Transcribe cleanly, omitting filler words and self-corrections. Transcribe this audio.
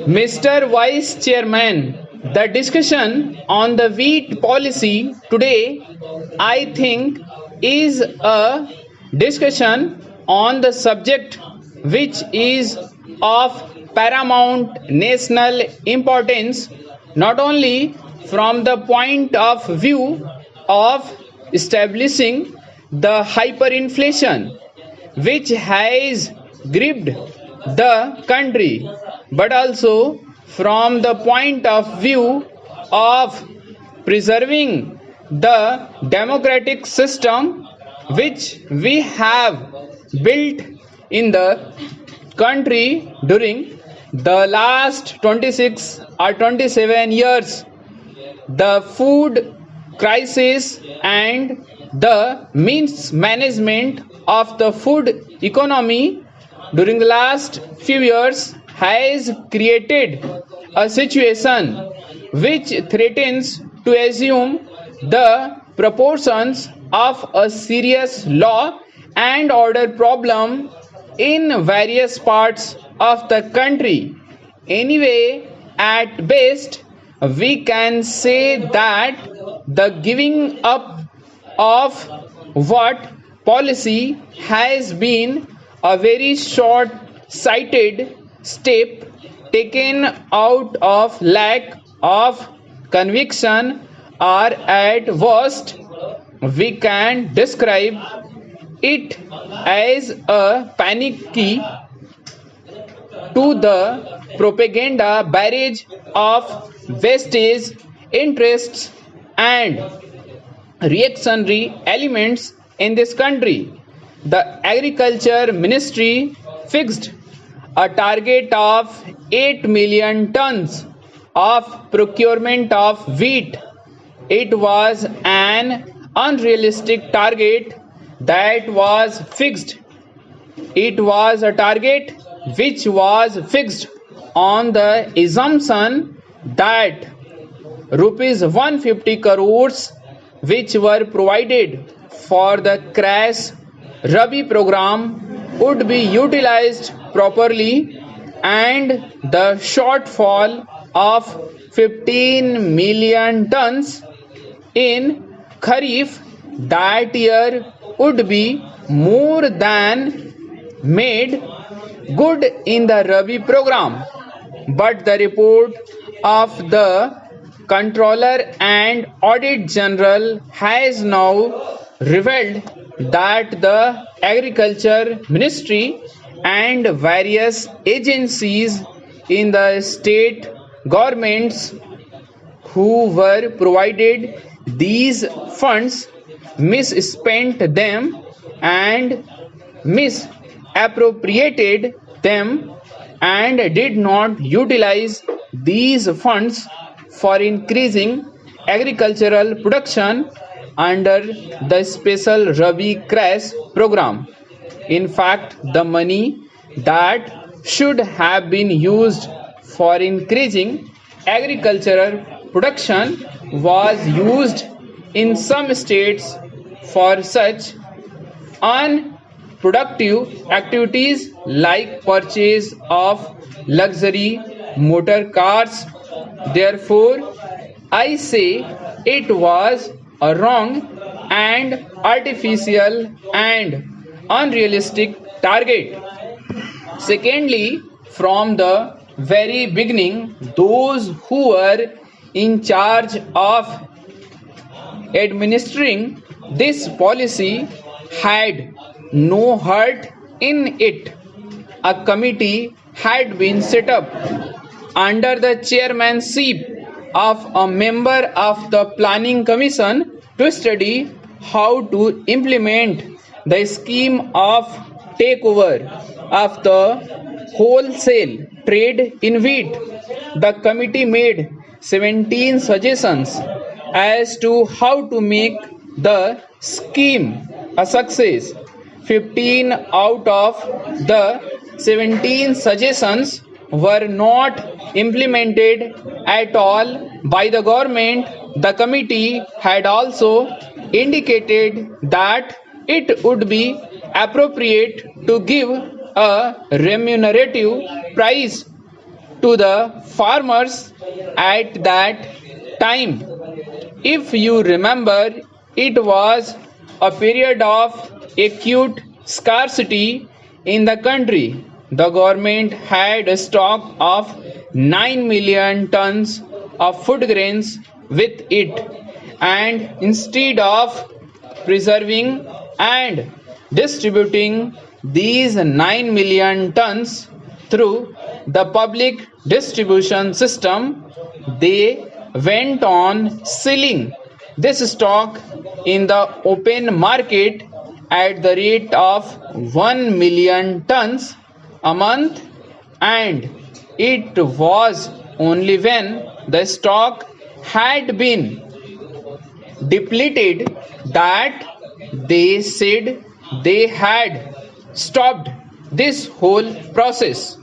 Mr. Vice Chairman, the discussion on the wheat policy today, I think, is a discussion on the subject which is of paramount national importance, not only from the point of view of establishing the hyperinflation which has gripped the country, but also from the point of view of preserving the democratic system which we have built in the country during the last 26 or 27 years. The food crisis and the mismanagement of the food economy during the last few years has created a situation which threatens to assume the proportions of a serious law and order problem in various parts of the country. Anyway, at best, we can say that the giving up of what policy has been a very short sighted step taken out of lack of conviction, or at worst we can describe it as a panicky to the propaganda barrage of vestige interests and reactionary elements in this country. The Agriculture Ministry fixed a target of 8 million tons of procurement of wheat. It was an unrealistic target that was fixed. It was a target which was fixed on the assumption that rupees 150 crores which were provided for the crash Rabi program would be utilized properly, and the shortfall of 15 million tons in Kharif that year would be more than made good in the Rabi program. But the report of the Controller and Audit General has now revealed that the Agriculture Ministry and various agencies in the state governments who were provided these funds misspent them and misappropriated them and did not utilize these funds for increasing agricultural production under the special Rabi crash program. In fact, the money that should have been used for increasing agricultural production was used in some states for such unproductive activities like purchase of luxury motor cars. Therefore, I say it was a wrong and artificial and unrealistic target. Secondly, from the very beginning, those who were in charge of administering this policy had no heart in it. A committee had been set up under the chairmanship of a member of the Planning Commission to study how to implement the scheme of takeover of the wholesale trade in wheat. The committee made 17 suggestions as to how to make the scheme a success. 15 out of the 17 suggestions were not implemented at all by the government. The committee had also indicated that it would be appropriate to give a remunerative price to the farmers at that time. If you remember, it was a period of acute scarcity in the country. The government had a stock of 9 million tons of food grains with it, and instead of preserving and distributing these 9 million tons through the public distribution system, they went on selling this stock in the open market at the rate of 1 million tons a month, and it was only when the stock had been depleted that they said they had stopped this whole process.